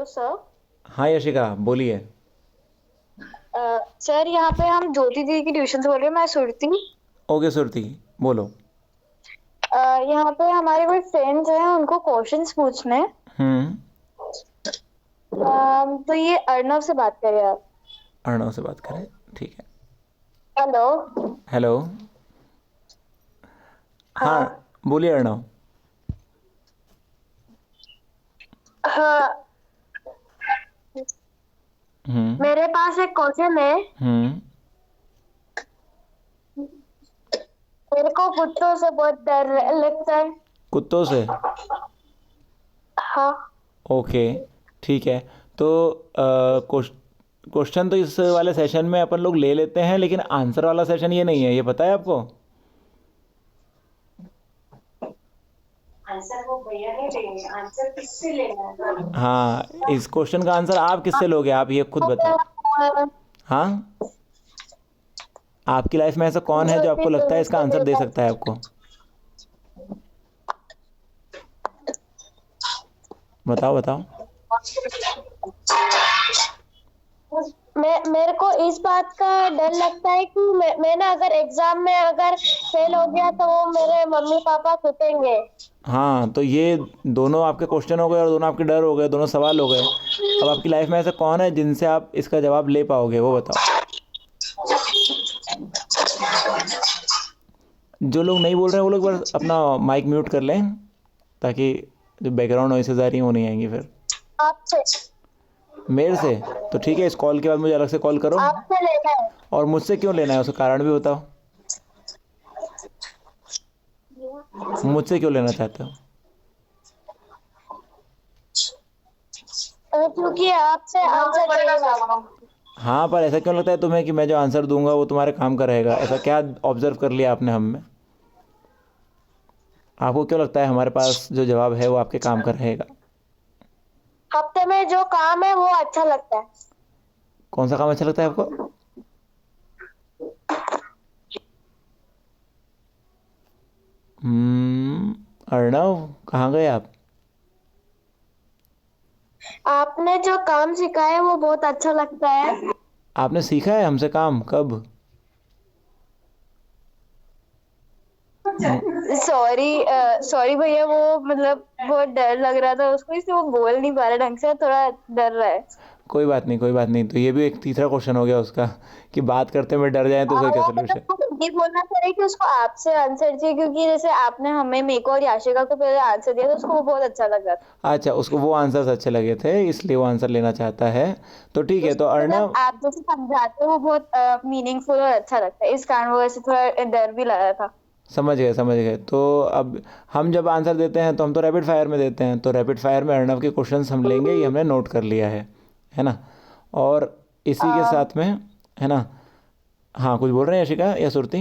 Hello sir. हाँ यशिका बोलिए। Sir यहाँ पे हम ज्योति दीदी की ट्यूशन से बोल रहे हैं, मैं सुरती। ओके सुरती बोलो। यहाँ पे हमारे कोई फ्रेंड्स हैं, उनको क्वेश्चंस पूछने हैं। हम्म। तो ये अर्नव से बात करें आप। अर्णव से बात करें, ठीक है। हेलो। हेलो। हाँ हाँ। बोलिए अर्णव। हाँ, हम्म। मेरे पास एक क्वेश्चन है। हम्म। मेरे को कुत्तों से बहुत डर लगता है। कुत्तों से? हाँ। ओके ठीक है। तो क्वेश्चन तो इस वाले सेशन में अपन लोग ले लेते हैं, लेकिन आंसर वाला सेशन ये नहीं है, ये पता है आपको? आंसर वो भैया नहीं देंगे, आंसर किससे लेना है? हाँ, इस क्वेश्चन का आंसर आप किससे लोगे, आप ये खुद बताओ। हाँ, आपकी लाइफ में ऐसा कौन है जो ज्योति आपको लगता है दीदी इसका से आंसर दे लेना सकता है आपको? बताओ बताओ। मेरे को इस बात का डर लगता है कि मैं ना अगर एग्जाम में अगर फेल हो गया तो मेरे मम्मी पापा कूटेंगे। हाँ, तो ये दोनों आपके क्वेश्चन हो गए और दोनों आपके डर हो गए, दोनों सवाल हो गए। अब आपकी लाइफ में ऐसा कौन है जिनसे आप इसका जवाब ले पाओगे, वो बताओ। जो लोग नहीं बोल रहे हैं वो लोग बस अपना माइक म्यूट कर लें, ताकि जो बैकग्राउंड नॉइसेज आ रही हैं वो नहीं आएंगी फिर। आपसे मेरे से? तो ठीक है, इस कॉल के बाद मुझे अलग से कॉल करो। आपसे लेना है। और मुझसे क्यों लेना है, उसका कारण भी बताओ। मुझसे क्यों लेना चाहते हो? क्योंकि आपसे आंसर चाहिए। हाँ, पर ऐसा क्यों लगता है तुम्हें कि मैं जो आंसर दूंगा वो तुम्हारे काम का रहेगा? ऐसा क्या ऑब्जर्व कर लिया आपने हम में? आपको क्यों लगता है हमारे पास जो जवाब है वो आपके काम का रहेगा? हफ्ते में जो काम है वो अच्छा लगता है। कौन सा काम अच्छा लगता है आपको? अर्णव, कहाँ गए आप? आपने जो काम सिखाया है वो बहुत अच्छा लगता है। आपने सीखा है हमसे काम कब? सॉरी। सॉरी भैया, वो मतलब बहुत डर लग रहा था उसको, इसलिए वो बोल नहीं पा रहा ढंग से, थोड़ा डर रहा है। कोई बात नहीं, कोई बात नहीं। तो ये भी एक तीसरा क्वेश्चन हो गया उसका, कि बात करते में डर जाए तो उसका क्या वो सोल्यूशन? मतलब ये बोलना चाहिए कि उसको आपसे आंसर चाहिए, क्योंकि जैसे आपने हमें, मेरे को और याशिका को पहले आंसर दिया तो उसको वो बहुत अच्छा लगा। अच्छा, उसको वो आंसर्स अच्छे लगे थे इसलिए वो आंसर लेना चाहता है। तो ठीक है, तो उसको मतलब अर्णव। आप जैसे समझाते हो वो बहुत मीनिंगफुल और अच्छा लगता है, इस कारण वो ऐसे थोड़ा डर भी लगा था। समझ गए समझ गए। तो अब हम जब आंसर देते हैं तो हम तो रैपिड फायर में देते हैं, तो रैपिड फायर में अर्णव के क्वेश्चंस हम लेंगे, ये हमने नोट कर लिया है ना? और इसी के अ, साथ में, है ना? हाँ, कुछ बोल रहे हैं यशिका या सुरती?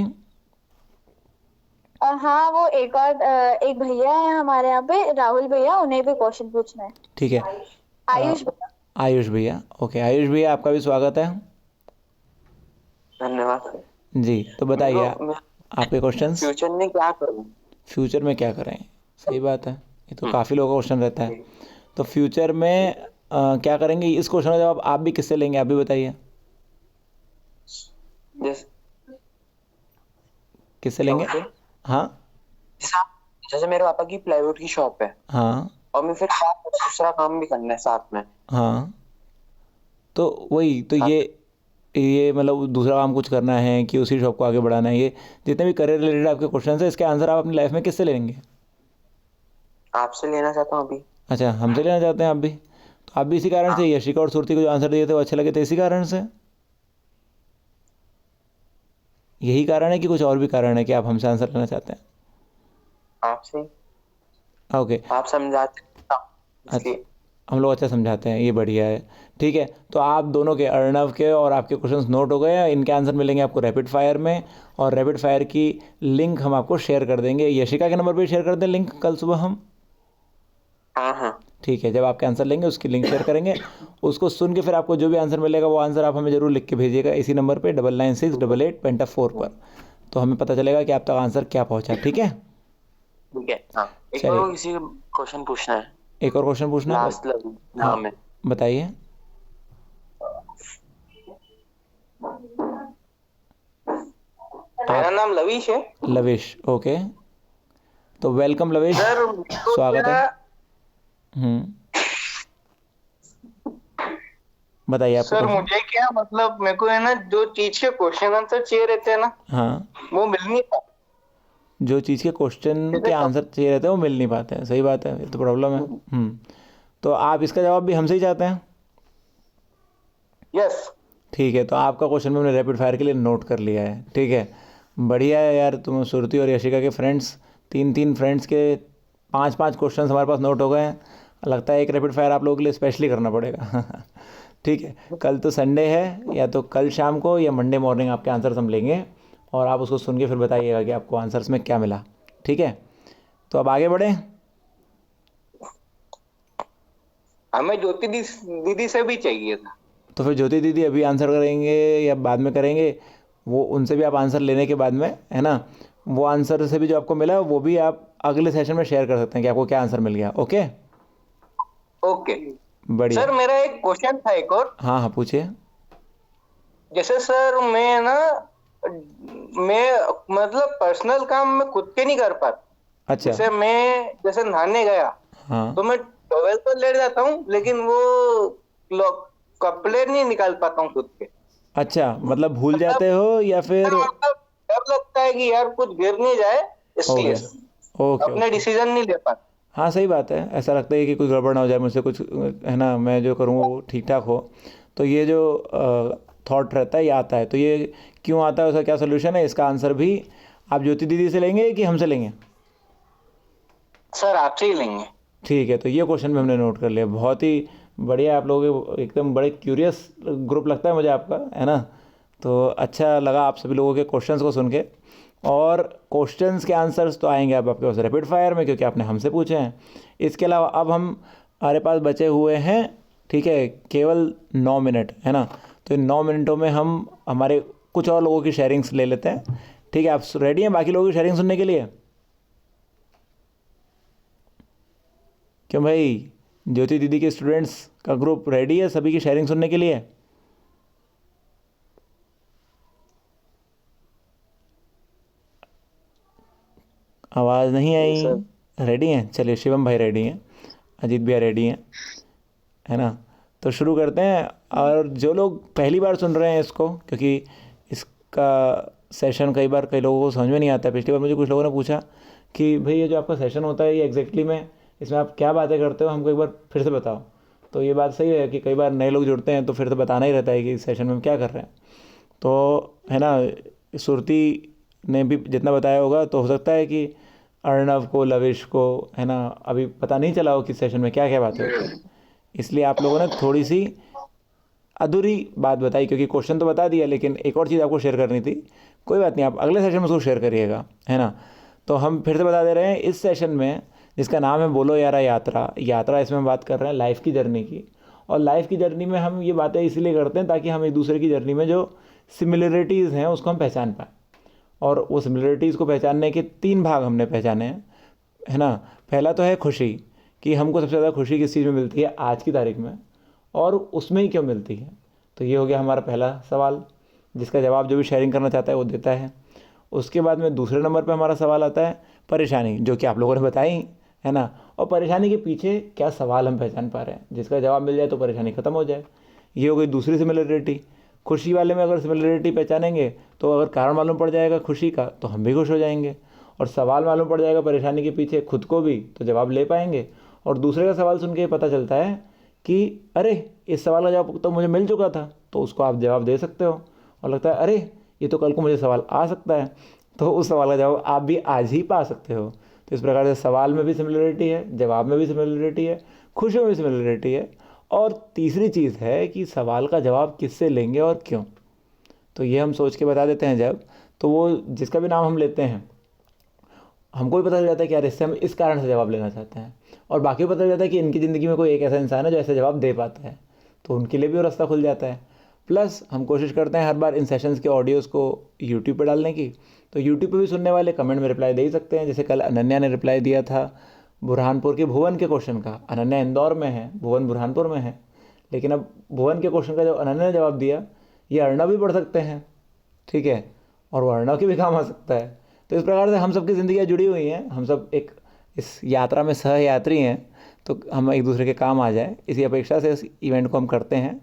हाँ, वो एक और एक भैया है हमारे यहाँ पे, राहुल भैया, उन्हें भी क्वेश्चन पूछना है। ठीक है। अ, आयुष भैया। आयुष भैया, ओके आयुष भैया आपका भी स्वागत है। धन्यवाद। जी, तो मेरे बताइए को मैं आपके क्वेश्चंस। फ्यूचर में क्या करूं? फ्यूचर में क्या करें? सही बात है, ये तो हम्म, काफ़ी लोगों का क्वेश्चन रहता है। जी, तो फ्यूचर में क्या करेंगे, इस क्वेश्चन का जवाब आप भी किससे लेंगे, आप भी बताइए। जैसे किससे लेंगे? शॉप पे, हाँ। जैसे मेरे पापा की प्लाईवुड की शॉप है, हाँ। और मैं फिर साथ में दूसरा काम भी करना है साथ में। हाँ, तो वही तो साथ ये मतलब दूसरा काम कुछ करना है कि उसी शॉप को आगे बढ़ाना है, ये जितने भी करियर रिलेटेड आपके क्वेश्चन है इसके आंसर आप अपनी लाइफ में किससे लेंगे? आपसे लेना चाहता हूँ अभी। अच्छा, हमसे लेना चाहते हैं आप भी? तो आप भी इसी कारण से हाँ, यशिका और सुरती को जो आंसर दिए थे वो अच्छे लगे थे, इसी कारण से? यही कारण है कि कुछ और भी कारण है कि आप हमसे आंसर लेना चाहते हैं? आपसे। ओके। आप समझाते हो, अच्छा, इसलिए। हम लोग अच्छा समझाते हैं, ये बढ़िया है। ठीक है, तो आप दोनों के, अर्णव के और आपके क्वेश्चंस नोट हो गए हैं, इनके आंसर मिलेंगे आपको रैपिड फायर में। और रैपिड फायर की लिंक हम आपको शेयर कर देंगे, यशिका के नंबर पे शेयर कर दें लिंक कल सुबह हम। हाँ हाँ। ठीक है, जब आपके आंसर लेंगे उसकी लिंक शेयर करेंगे। उसको सुन के फिर आपको जो भी आंसर मिलेगा वो आंसर आप हमें ज़रूर लिख के भेजिएगा इसी नंबर पे 996888 पर। तो हमें पता चलेगा कि आप तक आंसर क्या पहुंचा, ठीक है? ठीक है। हाँ, एक चलिए, और किसी क्वेश्चन पूछना है। एक और क्वेश्चन पूछना है। लास्ट हाँ, नाम है। बताइए। मेरा आप नाम लविश है लविश, ओके। तो वेलकम लविश, सर। तो स्वागत है। क्या हम्म, बताइए आपका सर, क्वेश्चन। मुझे क्या मतलब मेरे को है ना, जो चीज के क्वेश्चन आंसर चाहिए रहते हैं ना, हाँ, वो मिल नहीं पाते। जो चीज़ के क्वेश्चन के जैसे आंसर चाहिए रहते हैं वो मिल नहीं पाते हैं, सही बात है, ये तो प्रॉब्लम है। तो आप इसका जवाब भी हमसे ही चाहते हैं? यस। ठीक है, तो आपका क्वेश्चन मैंने रैपिड फायर के लिए नोट कर लिया है, ठीक है। बढ़िया है यार, तुम सुरती और यशिका के फ्रेंड्स, तीन तीन फ्रेंड्स के पांच पांच क्वेश्चन हमारे पास नोट हो गए हैं। लगता है एक रैपिड फायर आप लोगों के लिए स्पेशली करना पड़ेगा। ठीक है, कल तो संडे है, या तो कल शाम को या मंडे मॉर्निंग आपके आंसर्स हम लेंगे, और आप उसको सुन के फिर बताइएगा कि आपको आंसर्स में क्या मिला। ठीक है, तो अब आगे बढ़ें। हमें ज्योति दीदी से भी चाहिए था। तो फिर ज्योति दीदी अभी आंसर करेंगे या बाद में करेंगे, वो उनसे भी आप आंसर लेने के बाद में, है ना, वो आंसर से भी जो आपको मिला वो भी आप अगले सेशन में शेयर कर सकते हैं कि आपको क्या आंसर मिल गया। ओके, ओके बढ़िया। सर, मेरा एक क्वेश्चन था एक और। हाँ हाँ, पूछिए। जैसे सर, मैं मतलब पर्सनल काम मैं खुद के नहीं कर पाता। अच्छा। जैसे नहाने गया हाँ। तो मैं टॉवेल तो ले जाता हूँ, लेकिन वो कपड़े नहीं निकाल पाता हूँ खुद के। अच्छा, मतलब भूल मतलब जाते हो या सर, फिर? मतलब डर लगता है कि यार कुछ गिर नहीं जाए, हो इसलिए गया। ओके अपने ओके। डिसीजन नहीं ले पाता। हाँ सही बात है, ऐसा लगता है कि कुछ गड़बड़ ना हो जाए मुझसे, कुछ है ना, मैं जो करूँ वो ठीक ठाक हो। तो ये जो थॉट रहता है ये आता है, तो ये क्यों आता है, उसका क्या सोल्यूशन है, इसका आंसर भी आप ज्योति दीदी से लेंगे कि हमसे लेंगे? सर, आपसे ही लेंगे। ठीक है, तो ये क्वेश्चन भी हमने नोट कर लिया। बहुत ही बढ़िया, आप लोगों के एकदम बड़े क्यूरियस ग्रुप लगता है मुझे आपका, है ना। तो अच्छा लगा आप सभी लोगों के क्वेश्चंस को सुन के। और क्वेश्चंस के आंसर्स तो आएंगे अब आपके पास रैपिड फायर में, क्योंकि आपने हमसे पूछे हैं। इसके अलावा अब हम, हमारे पास बचे हुए हैं, ठीक है, केवल 9 मिनट, है ना। तो इन 9 मिनटों में हम हमारे कुछ और लोगों की शेयरिंग्स ले लेते हैं। ठीक है, आप रेडी हैं बाकी लोगों की शेयरिंग सुनने के लिए? क्यों भाई, ज्योति दीदी के स्टूडेंट्स का ग्रुप रेडी है सभी की शेयरिंग सुनने के लिए? आवाज़ नहीं जी सर। आई। रेडी हैं, चलिए, शिवम भाई रेडी हैं, अजीत भैया रेडी हैं, है ना। तो शुरू करते हैं। और जो लोग पहली बार सुन रहे हैं इसको, क्योंकि इसका सेशन कई बार कई लोगों को समझ में नहीं आता है। पिछली बार मुझे कुछ लोगों ने पूछा कि भाई ये जो आपका सेशन होता है ये एग्जैक्टली में इसमें आप क्या बातें करते हो, हमको एक बार फिर से बताओ। तो ये बात सही है कि कई बार नए लोग जुड़ते हैं तो फिर से बताना ही रहता है कि इस सेशन में हम क्या कर रहे हैं। तो है ना, सुरती ने भी जितना बताया होगा, तो हो सकता है कि अर्णव को, लविश को, है ना, अभी पता नहीं चला हो कि सेशन में क्या क्या बातें होती हैं। इसलिए आप लोगों ने थोड़ी सी अधूरी बात बताई, क्योंकि क्वेश्चन तो बता दिया लेकिन एक और चीज़ आपको शेयर करनी थी। कोई बात नहीं, आप अगले सेशन में उसको शेयर करिएगा, है ना। तो हम फिर से बता दे रहे हैं, इस सेशन में जिसका नाम है बोलो यारा यात्रा, यात्रा इसमें हम बात कर रहे हैं लाइफ की जर्नी की। और लाइफ की जर्नी में हम ये बातें इसीलिए करते हैं ताकि हम एक दूसरे की जर्नी में जो सिमिलरिटीज़ हैं उसको हम पहचान पाएँ। और वो सिमिलरिटीज़ को पहचानने के 3 भाग हमने पहचाने हैं, है ना। पहला तो है खुशी, कि हमको सबसे ज़्यादा खुशी किस चीज़ में मिलती है आज की तारीख में, और उसमें ही क्यों मिलती है। तो ये हो गया हमारा पहला सवाल, जिसका जवाब जो भी शेयरिंग करना चाहता है वो देता है। उसके बाद में दूसरे नंबर पे हमारा सवाल आता है परेशानी, जो कि आप लोगों ने बताई, है ना। और परेशानी के पीछे क्या सवाल हम पहचान पा रहे हैं, जिसका जवाब मिल जाए तो परेशानी ख़त्म हो जाए। ये हो गई दूसरी सिमिलरिटी। खुशी वाले में अगर सिमिलरिटी पहचानेंगे तो अगर कारण मालूम पड़ जाएगा खुशी का तो हम भी खुश हो जाएंगे, और सवाल मालूम पड़ जाएगा परेशानी के पीछे खुद को भी, तो जवाब ले पाएंगे। और दूसरे का सवाल सुन के पता चलता है कि अरे इस सवाल का जवाब तो मुझे मिल चुका था, तो उसको आप जवाब दे सकते हो। और लगता है अरे ये तो कल को मुझे सवाल आ सकता है, तो उस सवाल का जवाब आप भी आज ही पा सकते हो। तो इस प्रकार से सवाल में भी सिमिलरिटी है, जवाब में भी सिमिलरिटी है, खुशियों में भी सिमिलरिटी है। और तीसरी चीज़ है कि सवाल का जवाब किससे लेंगे और क्यों। तो ये हम सोच के बता देते हैं जब, तो वो जिसका भी नाम हम लेते हैं हमको भी पता चल जाता है कि यार इससे हम इस कारण से जवाब लेना चाहते हैं, और बाकी को पता चल जाता है कि इनकी ज़िंदगी में कोई एक ऐसा इंसान है जो ऐसा जवाब दे पाता है, तो उनके लिए भी वो रास्ता खुल जाता है। प्लस हम कोशिश करते हैं हर बार इन सेशंस के ऑडियोज़ को यूट्यूब पर डालने की। तो यूट्यूब पर भी सुनने वाले कमेंट में रिप्लाई दे ही सकते हैं। जैसे कल अनन्या ने रिप्लाई दिया था बुरहानपुर के भुवन के क्वेश्चन का। अनन्या इंदौर में है, भुवन बुरहानपुर में है, लेकिन अब भुवन के क्वेश्चन का जो अनन्या ने जवाब दिया, ये अर्णव भी पढ़ सकते हैं, ठीक है, और वो अर्णव के भी काम आ सकता है। तो इस प्रकार से हम सबकी ज़िंदगियाँ जुड़ी हुई हैं, हम सब एक इस यात्रा में सहयात्री हैं, तो हम एक दूसरे के काम आ जाए इसी अपेक्षा से इस इवेंट को हम करते हैं।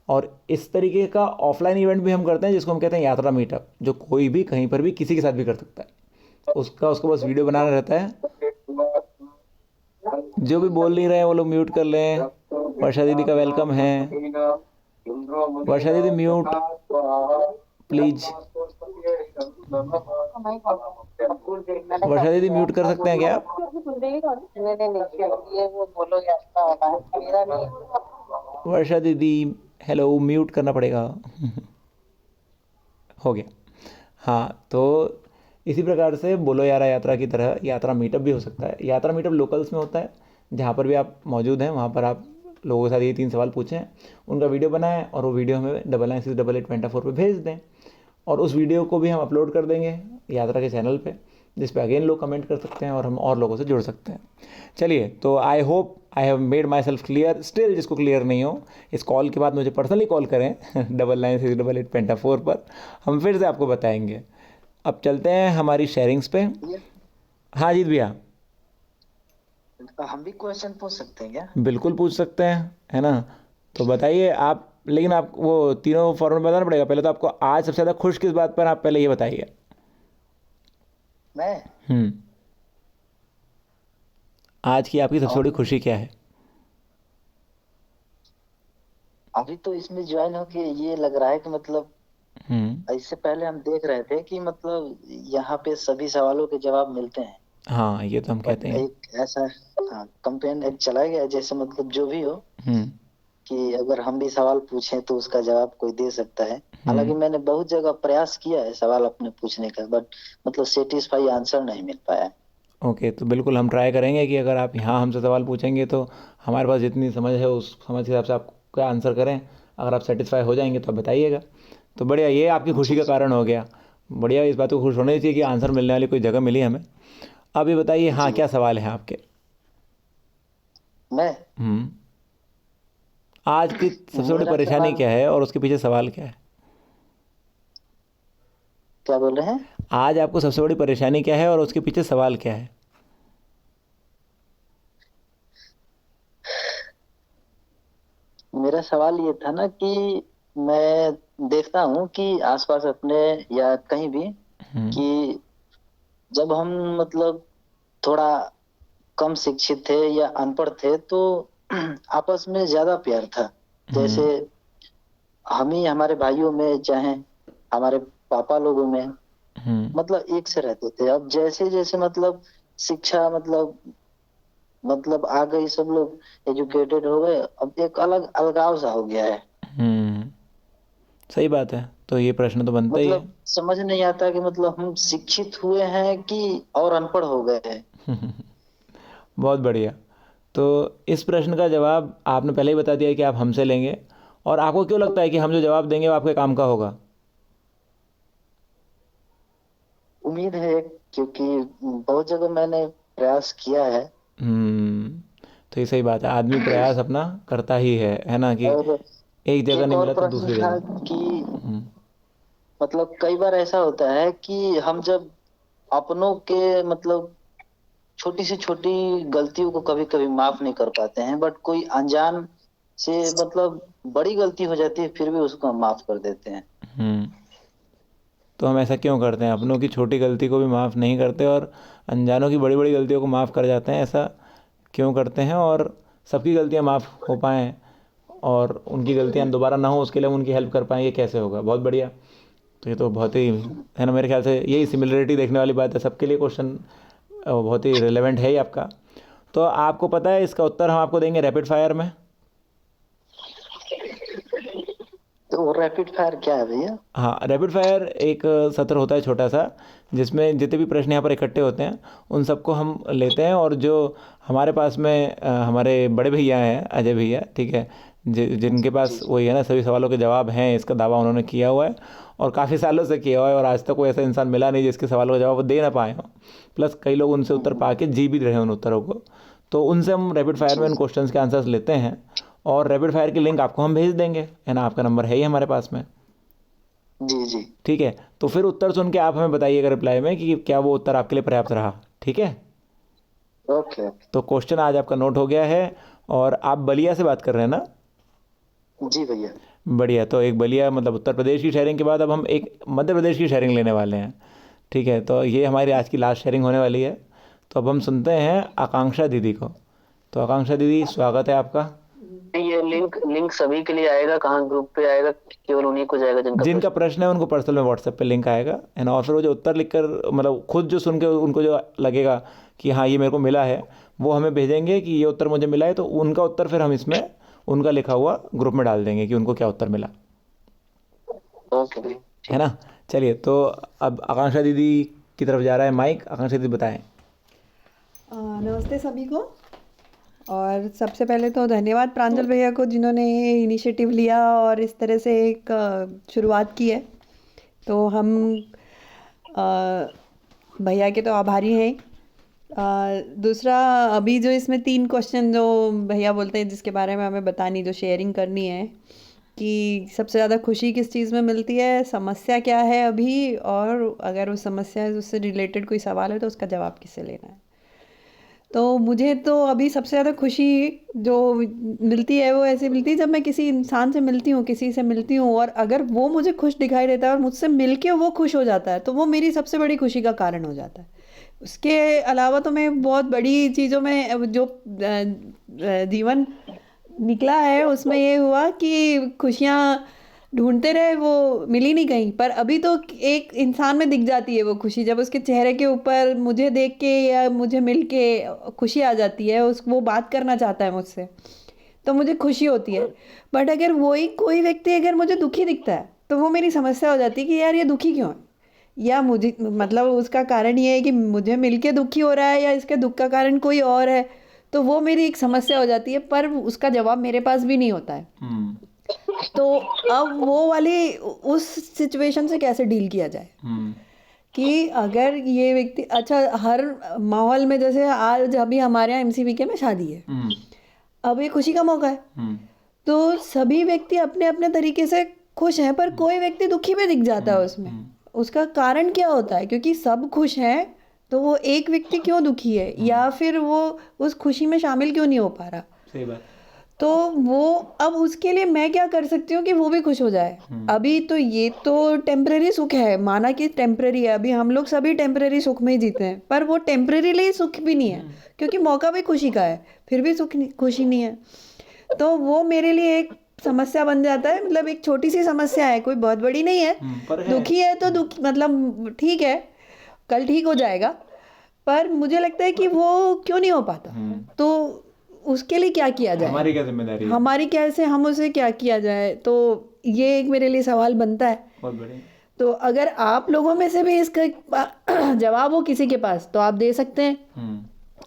और इस तरीके का ऑफलाइन इवेंट भी हम करते हैं जिसको हम कहते हैं यात्रा मीटअप, जो कोई भी कहीं पर भी किसी के साथ भी कर सकता है। उसको बस वीडियो बनाना रहता है। जो भी बोल नहीं रहे हैं वो लोग म्यूट कर लें। वर्षा दीदी का वेलकम है। वर्षा दीदी म्यूट प्लीज। वर्षा दीदी म्यूट कर सकते हैं क्या आप? वर्षा दीदी हेलो, म्यूट करना पड़ेगा। हो गया। हाँ, तो इसी प्रकार से बोलो यारा यात्रा की तरह यात्रा मीटअप भी हो सकता है। यात्रा मीटअप लोकल्स में होता है, जहाँ पर भी आप मौजूद हैं वहाँ पर आप लोगों के साथ ये 3 सवाल पूछें, उनका वीडियो बनाएं और वो वीडियो हमें 996888 पे भेज दें, और उस वीडियो को भी हम अपलोड कर देंगे यात्रा के चैनल पे, जिस पे अगेन लोग कमेंट कर सकते हैं और हम और लोगों से जुड़ सकते हैं। चलिए, तो I hope I have made my self clear. Still जिसको क्लियर नहीं हो, इस कॉल के बाद मुझे पर्सनली कॉल करें 996888 पर, हम फिर से आपको बताएंगे। अब चलते हैं हमारी शेयरिंग्स पे। हाँ जीत भैया, हम भी क्वेश्चन पूछ सकते हैं क्या? बिल्कुल पूछ सकते हैं, है ना। तो बताइए आप, लेकिन आप वो तीनों फॉर्मेट बताना पड़ेगा। पहले तो आपको आज सबसे ज़्यादा खुश किस बात पर, आप पहले ये बताइए। मैं आज की आपकी सबसे बड़ी खुशी क्या है? अभी तो इसमें ज्वाइन होके ये लग रहा है कि मतलब इससे पहले हम देख रहे थे कि मतलब यहाँ पे सभी सवालों के जवाब मिलते हैं, हाँ, ये तो हम बट कहते हैं। एक ऐसा कंपेन एक चलाया गया जैसे मतलब जो भी हो कि अगर हम भी सवाल पूछें तो उसका जवाब कोई दे सकता है। हालांकि मैंने बहुत जगह प्रयास किया है सवाल अपने पूछने का, बट मतलब सेटिस्फाई आंसर नहीं मिल पाया। ओके, तो बिल्कुल हम ट्राई करेंगे कि अगर आप यहाँ हमसे सवाल पूछेंगे तो हमारे पास जितनी समझ है उस समझ के हिसाब से आपका आंसर करें। अगर आप सेटिस्फाई हो जाएंगे तो आप बताइएगा। तो बढ़िया, ये आपकी खुशी का कारण हो गया। बढ़िया, इस बात को खुश होना चाहिए कि आंसर मिलने वाली कोई जगह मिली हमें। अब ये बताइए, हाँ, क्या सवाल है आपके? मैं आज की सबसे बड़ी मेरा परेशानी सवाल क्या है और उसके पीछे सवाल क्या है? क्या बोल रहे हैं? आज आपको सबसे बड़ी परेशानी क्या है और उसके पीछे सवाल क्या है? मेरा सवाल ये था ना कि मैं देखता हूँ कि आसपास अपने या कहीं भी कि जब हम मतलब थोड़ा कम शिक्षित थे या अनपढ़ थे तो आपस में ज्यादा प्यार था। जैसे हम ही हमारे भाइयों में चाहे हमारे पापा लोगों में मतलब एक से रहते थे। अब जैसे जैसे मतलब शिक्षा मतलब आ गई, सब लोग एजुकेटेड हो गए, अब एक अलग अलगाव सा हो गया है। सही बात है। तो ये प्रश्न तो बनता ही है। मतलब समझ नहीं आता कि मतलब हम शिक्षित हुए हैं कि और अनपढ़ हो गए हैं। बहुत बढ़िया। तो इस प्रश्न का जवाब आपने पहले ही बता दिया कि आप हमसे लेंगे, और आपको क्यों लगता है कि हम जो जवाब देंगे वो आपके काम का होगा? उम्मीद है, क्योंकि बहुत जगह मैंने प्रयास किया है। तो ये सही बात है, आदमी प्रयास अपना करता ही है ना, कि और एक जगह एक नहीं और मिला तो प्रश्न दूसरी था जगह। कि मतलब कई बार ऐसा होता है कि हम जब अपनों के मतलब छोटी से छोटी गलतियों को कभी कभी माफ नहीं कर पाते हैं, बट कोई अनजान से मतलब बड़ी गलती हो जाती है फिर भी उसको हम माफ कर देते हैं। तो हम ऐसा क्यों करते हैं? अपनों की छोटी गलती को भी माफ़ नहीं करते और अनजानों की बड़ी बड़ी गलतियों को माफ़ कर जाते हैं। ऐसा क्यों करते हैं? और सबकी गलतियाँ माफ़ हो पाएँ और उनकी गलतियाँ दोबारा ना हो, उसके लिए हम उनकी हेल्प कर पाएँ, ये कैसे होगा? बहुत बढ़िया। तो ये तो बहुत ही, है ना, मेरे ख्याल से यही सिमिलरिटी देखने वाली बात है। सबके लिए क्वेश्चन बहुत ही रिलेवेंट है ही आपका। तो आपको पता है इसका उत्तर हम आपको देंगे रैपिड फायर में। तो वो रैपिड फायर क्या है भैया? हाँ, रैपिड फायर एक सत्र होता है छोटा सा, जिसमें जितने भी प्रश्न यहाँ पर इकट्ठे होते हैं उन सबको हम लेते हैं, और जो हमारे पास में हमारे बड़े भैया हैं, अजय भैया, ठीक है, जिनके पास वही है ना सभी सवालों के जवाब हैं, इसका दावा उन्होंने किया हुआ है और काफ़ी सालों से किया हुआ है, और आज तक कोई ऐसा इंसान मिला नहीं जिसके सवालों का जवाब वो दे ना पाए हों। प्लस कई लोग उनसे उत्तर पा के जी भी रहे हैं उन उत्तरों को। तो उनसे हम रैपिड फायर में उन क्वेश्चंस के आंसर्स लेते हैं और रैपिड फायर की लिंक आपको हम भेज देंगे, है ना, आपका नंबर है ही हमारे पास में। जी जी। ठीक है, तो फिर उत्तर सुन के आप हमें बताइएगा रिप्लाई में कि क्या वो उत्तर आपके लिए पर्याप्त रहा। ठीक है, ओके ओके। तो क्वेश्चन आज आपका नोट हो गया है। और आप बलिया से बात कर रहे हैं ना? जी भैया। बढ़िया, तो एक बलिया मतलब उत्तर प्रदेश की शेयरिंग के बाद अब हम एक मध्य प्रदेश की शेयरिंग लेने वाले हैं। ठीक है, तो ये हमारी आज की लास्ट शेयरिंग होने वाली है। तो अब हम सुनते हैं आकांक्षा दीदी को। तो आकांक्षा दीदी, स्वागत है आपका। ये लिंक सभी के लिए आएगा? कहाँ ग्रुप पे आएगा? केवल उन्हीं को जाएगा जिनका प्रश्न है उनको पर्सनल में व्हाट्सएप पे लिंक आएगा, है ना, और फिर वो जो उत्तर लिखकर मतलब खुद जो सुन के उनको जो लगेगा कि हाँ ये मेरे को मिला है, वो हमें भेजेंगे कि ये उत्तर मुझे मिला है, तो उनका उत्तर फिर हम इसमें उनका लिखा हुआ ग्रुप में डाल देंगे कि उनको क्या उत्तर मिला। ओके भाई, है ना। चलिए, तो अब आकांक्षा दीदी की तरफ जा रहा है माइक। आकांक्षा दीदी बताएं। नमस्ते सभी को। और सबसे पहले तो धन्यवाद प्रांजल भैया को जिन्होंने ये इनिशिएटिव लिया और इस तरह से एक शुरुआत की है। तो हम भैया के तो आभारी हैं। दूसरा, अभी जो इसमें 3 क्वेश्चन जो भैया बोलते हैं जिसके बारे में हमें बतानी, जो शेयरिंग करनी है कि सबसे ज़्यादा खुशी किस चीज़ में मिलती है, समस्या क्या है अभी, और अगर उस समस्या उससे रिलेटेड कोई सवाल है तो उसका जवाब किससे लेना है। तो मुझे तो अभी सबसे ज़्यादा खुशी जो मिलती है वो ऐसे मिलती है जब मैं किसी इंसान से मिलती हूँ, किसी से मिलती हूँ, और अगर वो मुझे खुश दिखाई देता है और मुझसे मिलके वो खुश हो जाता है तो वो मेरी सबसे बड़ी खुशी का कारण हो जाता है। उसके अलावा तो मैं बहुत बड़ी चीज़ों में जो जीवन निकला है उसमें ये हुआ कि खुशियाँ ढूंढते रहे, वो मिली नहीं कहीं, पर अभी तो एक इंसान में दिख जाती है वो खुशी, जब उसके चेहरे के ऊपर मुझे देख के या मुझे मिल के खुशी आ जाती है, वो बात करना चाहता है मुझसे तो मुझे खुशी होती है। बट अगर वही कोई व्यक्ति अगर मुझे दुखी दिखता है तो वो मेरी समस्या हो जाती है कि यार ये दुखी क्यों है, या मुझे मतलब उसका कारण ये है कि मुझे मिल के दुखी हो रहा है या इसके दुख का कारण कोई और है, तो वो मेरी एक समस्या हो जाती है, पर उसका जवाब मेरे पास भी नहीं होता है। तो अब वो वाली उस सिचुएशन से कैसे डील किया जाए कि अगर ये व्यक्ति, अच्छा हर माहौल में, जैसे आज अभी हमारे यहाँ MCVK में शादी है, अब ये खुशी का मौका है, तो सभी व्यक्ति अपने अपने तरीके से खुश हैं, पर कोई व्यक्ति दुखी में दिख जाता है उसमें। उसका कारण क्या होता है? क्योंकि सब खुश हैं तो वो एक व्यक्ति क्यों दुखी है, या फिर वो उस खुशी में शामिल क्यों नहीं हो पा रहा। सही बात। तो वो, अब उसके लिए मैं क्या कर सकती हूँ कि वो भी खुश हो जाए। अभी तो ये तो टेम्परेरी सुख है, माना कि टेम्परेरी है, अभी हम लोग सभी टेम्परेरी सुख में ही जीते हैं, पर वो टेम्परेरीली सुख भी नहीं है क्योंकि मौका भी खुशी का है, फिर भी खुशी नहीं है। तो वो मेरे लिए एक समस्या बन जाता है, मतलब एक छोटी सी समस्या है, कोई बहुत बड़ी नहीं है। दुखी है तो दुख मतलब ठीक है, कल ठीक हो जाएगा, पर मुझे लगता है कि वो क्यों नहीं हो पाता, तो उसके लिए क्या किया जाए, हमारी क्या जिम्मेदारी है, हमारी कैसे, हम उसे क्या किया जाए। तो ये एक मेरे लिए सवाल बनता है। बहुत बढ़िया। तो अगर आप लोगों में से भी इसका जवाब हो किसी के पास तो आप दे सकते हैं।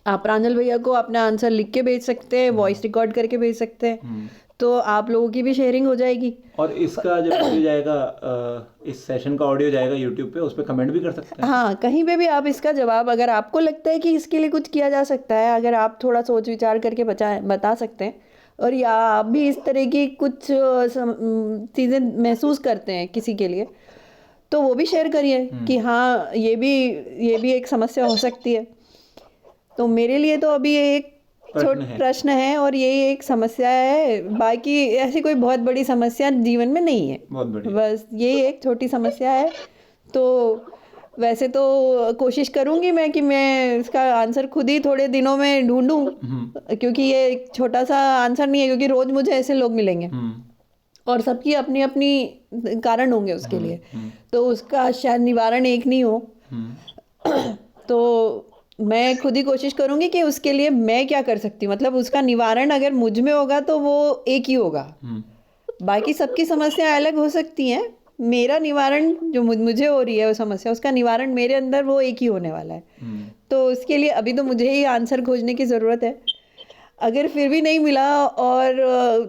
आप प्रांजल भैया को अपना आंसर लिख के भेज सकते हैं, वॉइस रिकॉर्ड करके भेज सकते हैं, तो आप लोगों की भी शेयरिंग हो जाएगी। और इसका जब ऑडियो जाएगा, इस सेशन का ऑडियो जाएगा यूट्यूब पे, उस पर कमेंट भी कर सकते हैं। हाँ, कहीं पे भी आप इसका जवाब, अगर आपको लगता है कि इसके लिए कुछ किया जा सकता है, अगर आप थोड़ा सोच विचार करके बता सकते हैं, और या आप भी इस तरह की कुछ चीज़ें महसूस करते हैं किसी के लिए, तो वो भी शेयर करिए कि हाँ ये भी एक समस्या हो सकती है। तो मेरे लिए तो अभी एक प्रश्न है और ये एक समस्या है, बाकी ऐसी कोई बहुत बड़ी समस्या जीवन में नहीं है, बस ये एक छोटी समस्या है। तो वैसे तो कोशिश करूंगी मैं कि मैं इसका आंसर खुद ही थोड़े दिनों में ढूंढूं, क्योंकि ये एक छोटा सा आंसर नहीं है, क्योंकि रोज मुझे ऐसे लोग मिलेंगे और सबकी अपनी अपनी कारण होंगे उसके लिए, तो उसका शायद निवारण एक नहीं हो। तो मैं खुद ही कोशिश करूंगी कि उसके लिए मैं क्या कर सकती हूँ, मतलब उसका निवारण अगर मुझ में होगा तो वो एक ही होगा, बाकी सबकी समस्याएं अलग हो सकती हैं, मेरा निवारण जो मुझे हो रही है वो समस्या, उसका निवारण मेरे अंदर वो एक ही होने वाला है। तो उसके लिए अभी तो मुझे ही आंसर खोजने की ज़रूरत है। अगर फिर भी नहीं मिला और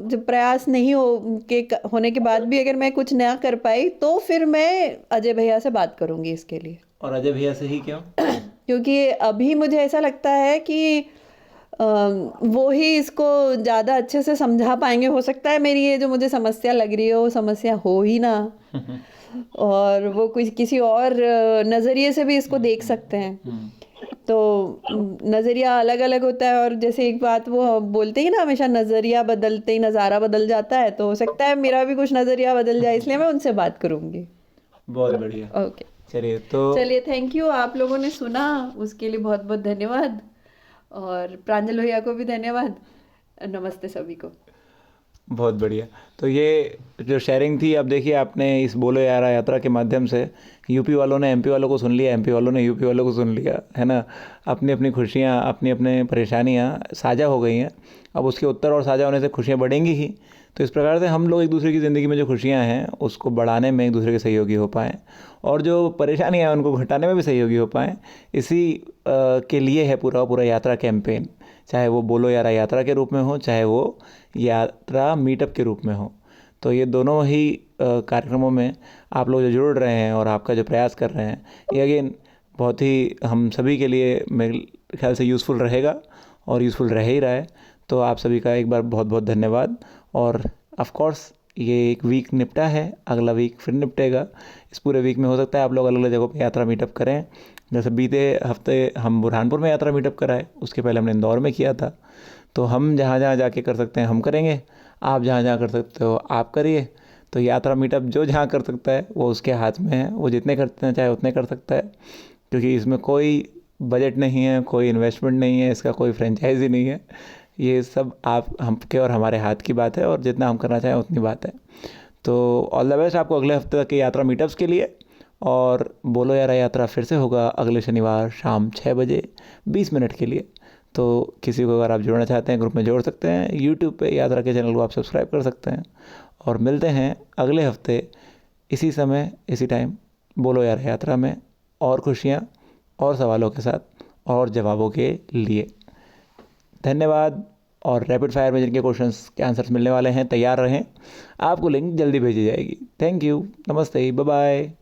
जब प्रयास नहीं होने के बाद भी अगर मैं कुछ नया कर पाई, तो फिर मैं अजय भैया से बात करूंगी इसके लिए। और अजय भैया से ही क्यों? क्योंकि अभी मुझे ऐसा लगता है कि वो ही इसको ज़्यादा अच्छे से समझा पाएंगे। हो सकता है मेरी ये जो मुझे समस्या लग रही है वो समस्या हो ही ना, और वो कोई किसी और नज़रिए से भी इसको देख सकते हैं। तो नज़रिया अलग अलग होता है, और जैसे एक बात वो बोलते ही ना हमेशा, नज़रिया बदलते ही नज़ारा बदल जाता है। तो हो सकता है मेरा भी कुछ नज़रिया बदल जाए, इसलिए मैं उनसे बात करूँगी। बहुत बढ़िया। ओके, चलिए तो चलिए, थैंक यू। आप लोगों ने सुना उसके लिए बहुत बहुत धन्यवाद, और प्रांजल भैया को भी धन्यवाद। नमस्ते सभी को। बहुत बढ़िया। तो ये जो शेयरिंग थी, अब देखिए आपने इस बोलो यारा यात्रा के माध्यम से यूपी वालों ने एमपी वालों को सुन लिया, एमपी वालों ने यूपी वालों को सुन लिया, है ना। अपनी अपनी खुशियाँ, अपनी अपनी परेशानियाँ साझा हो गई हैं। अब उसके उत्तर और साझा होने से खुशियाँ बढ़ेंगी ही। तो इस प्रकार से हम लोग एक दूसरे की ज़िंदगी में जो खुशियाँ हैं उसको बढ़ाने में एक दूसरे के सहयोगी हो पाएँ, और जो परेशानियाँ हैं उनको घटाने में भी सहयोगी हो पाएँ। इसी के लिए है पूरा पूरा यात्रा कैंपेन, चाहे वो बोलो यारा यात्रा के रूप में हो, चाहे वो यात्रा मीटअप के रूप में हो। तो ये दोनों ही कार्यक्रमों में आप लोग जो जुड़ रहे हैं और आपका जो प्रयास कर रहे हैं, ये अगेन बहुत ही हम सभी के लिए मेरे ख्याल से यूज़फुल रहेगा, और यूज़फुल रह ही रहा है। तो आप सभी का एक बार बहुत बहुत धन्यवाद। और ऑफ कोर्स ये एक वीक निपटा है, अगला वीक फिर निपटेगा। इस पूरे वीक में हो सकता है आप लोग अलग अलग जगहों पर यात्रा मीटअप करें। जैसे बीते हफ्ते हम बुरहानपुर में यात्रा मीटअप कराए, उसके पहले हमने इंदौर में किया था। तो हम जहाँ जहाँ जाके कर सकते हैं हम करेंगे, आप जहाँ जहाँ कर सकते हो आप करिए। तो यात्रा मीटअप जो जहाँ कर सकता है वो उसके हाथ में है, वो जितने करते चाहे उतने कर सकता है, क्योंकि इसमें कोई बजट नहीं है, कोई इन्वेस्टमेंट नहीं है, इसका कोई फ्रेंचाइजी नहीं है। ये सब आप हमके और हमारे हाथ की बात है, और जितना हम करना चाहें उतनी बात है। तो ऑल द बेस्ट आपको अगले हफ्ते तक के यात्रा मीटअप्स के लिए। और बोलो यारा यात्रा फिर से होगा अगले शनिवार शाम 6 बजे 20 मिनट के लिए। तो किसी को अगर आप जुड़ना चाहते हैं ग्रुप में जोड़ सकते हैं। यूट्यूब पे यात्रा के चैनल को आप सब्सक्राइब कर सकते हैं, और मिलते हैं अगले हफ्ते इसी समय इसी टाइम बोलो यारा यात्रा में, और खुशियाँ और सवालों के साथ और जवाबों के लिए। धन्यवाद। और रैपिड फायर में जिनके क्वेश्चंस के आंसर्स मिलने वाले हैं तैयार रहें, आपको लिंक जल्दी भेजी जाएगी। थैंक यू, नमस्ते, बाय बाय।